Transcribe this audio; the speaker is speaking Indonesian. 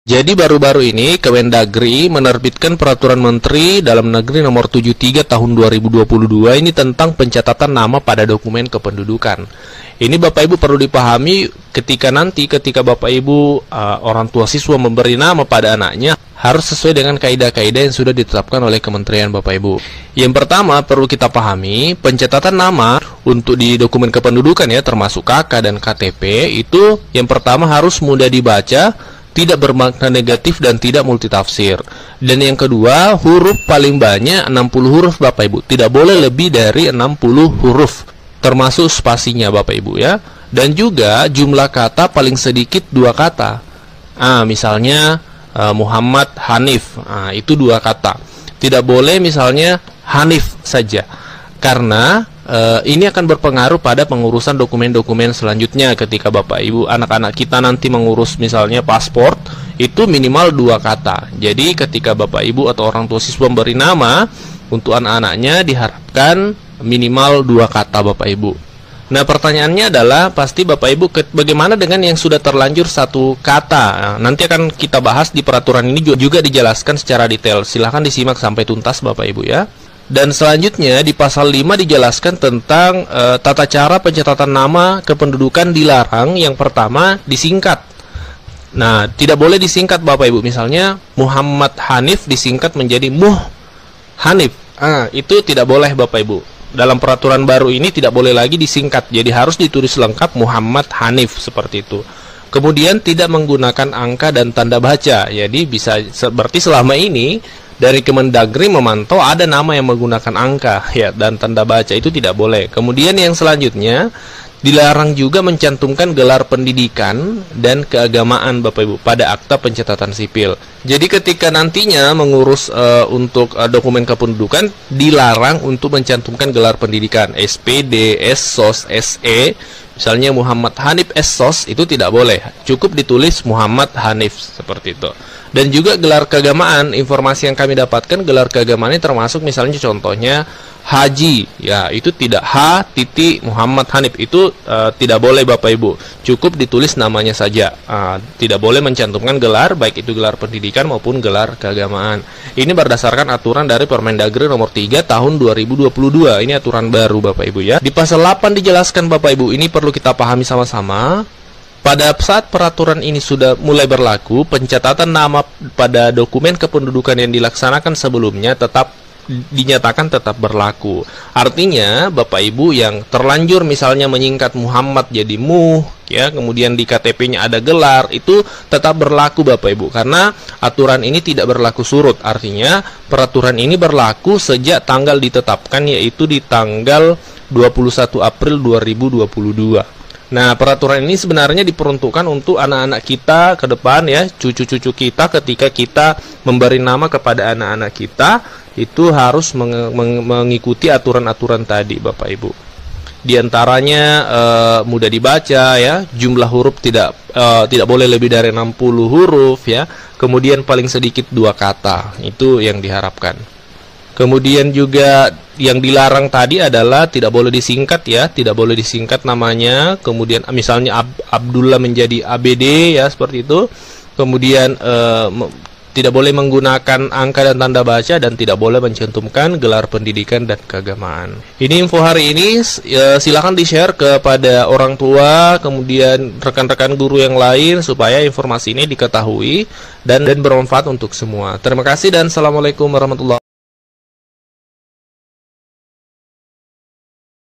Jadi baru-baru ini Kemendagri menerbitkan Peraturan Menteri Dalam Negeri Nomor 73 Tahun 2022 ini tentang pencatatan nama pada dokumen kependudukan. Ini Bapak Ibu perlu dipahami ketika Bapak Ibu orang tua siswa memberi nama pada anaknya harus sesuai dengan kaidah-kaidah yang sudah ditetapkan oleh Kementerian Bapak Ibu. Yang pertama perlu kita pahami, pencatatan nama untuk di dokumen kependudukan ya, termasuk KK dan KTP itu yang pertama harus mudah dibaca, tidak bermakna negatif dan tidak multitafsir. Dan yang kedua, huruf paling banyak 60 huruf Bapak Ibu. Tidak boleh lebih dari 60 huruf, termasuk spasinya Bapak Ibu ya. Dan juga jumlah kata paling sedikit 2 kata. Misalnya Muhammad Hanif, itu 2 kata. Tidak boleh misalnya Hanif saja, karena ini akan berpengaruh pada pengurusan dokumen-dokumen selanjutnya. Ketika Bapak Ibu anak-anak kita nanti mengurus misalnya paspor, itu minimal 2 kata. Jadi ketika Bapak Ibu atau orang tua siswa memberi nama untuk anak-anaknya diharapkan minimal 2 kata Bapak Ibu. Nah pertanyaannya adalah pasti Bapak Ibu bagaimana dengan yang sudah terlanjur 1 kata. Nanti akan kita bahas di peraturan ini juga dijelaskan secara detail. Silahkan disimak sampai tuntas Bapak Ibu ya. Dan selanjutnya di pasal 5 dijelaskan tentang tata cara pencatatan nama kependudukan dilarang. Yang pertama disingkat. Nah tidak boleh disingkat Bapak Ibu. Misalnya Muhammad Hanif disingkat menjadi Muh Hanif. Itu tidak boleh Bapak Ibu. Dalam peraturan baru ini tidak boleh lagi disingkat. Jadi harus ditulis lengkap Muhammad Hanif seperti itu. Kemudian tidak menggunakan angka dan tanda baca. Jadi bisa seperti selama ini dari Kemendagri memantau ada nama yang menggunakan angka ya dan tanda baca, itu tidak boleh. Kemudian yang selanjutnya dilarang juga mencantumkan gelar pendidikan dan keagamaan Bapak Ibu pada akta pencatatan sipil. Jadi ketika nantinya mengurus untuk dokumen kependudukan dilarang untuk mencantumkan gelar pendidikan SPD, SSOS, SE. Misalnya Muhammad Hanif SSOS itu tidak boleh. Cukup ditulis Muhammad Hanif seperti itu. Dan juga gelar keagamaan, informasi yang kami dapatkan gelar keagamaan ini termasuk misalnya contohnya Haji, ya itu tidak Muhammad Hanif, itu tidak boleh Bapak Ibu. Cukup ditulis namanya saja, tidak boleh mencantumkan gelar, baik itu gelar pendidikan maupun gelar keagamaan. Ini berdasarkan aturan dari Permendagri Nomor 3 Tahun 2022. Ini aturan baru Bapak Ibu ya. Di pasal 8 dijelaskan Bapak Ibu, ini perlu kita pahami sama-sama. Pada saat peraturan ini sudah mulai berlaku, pencatatan nama pada dokumen kependudukan yang dilaksanakan sebelumnya dinyatakan tetap berlaku. Artinya Bapak Ibu yang terlanjur misalnya menyingkat Muhammad jadi Muh ya, kemudian di KTP-nya ada gelar, itu tetap berlaku Bapak Ibu, karena aturan ini tidak berlaku surut. Artinya peraturan ini berlaku sejak tanggal ditetapkan, yaitu di tanggal 21 April 2022. Nah, peraturan ini sebenarnya diperuntukkan untuk anak-anak kita ke depan ya, cucu-cucu kita. Ketika kita memberi nama kepada anak-anak kita, itu harus mengikuti aturan-aturan tadi Bapak Ibu. Di antaranya mudah dibaca ya, jumlah huruf tidak boleh lebih dari 60 huruf ya. Kemudian paling sedikit 2 kata. Itu yang diharapkan. Kemudian juga yang dilarang tadi adalah tidak boleh disingkat ya, tidak boleh disingkat namanya. Kemudian misalnya Abdullah menjadi ABD ya, seperti itu. Kemudian tidak boleh menggunakan angka dan tanda baca, dan tidak boleh mencantumkan gelar pendidikan dan keagamaan. Ini info hari ini, silakan di-share kepada orang tua, kemudian rekan-rekan guru yang lain, supaya informasi ini diketahui dan bermanfaat untuk semua. Terima kasih dan Assalamualaikum warahmatullahi wabarakatuh.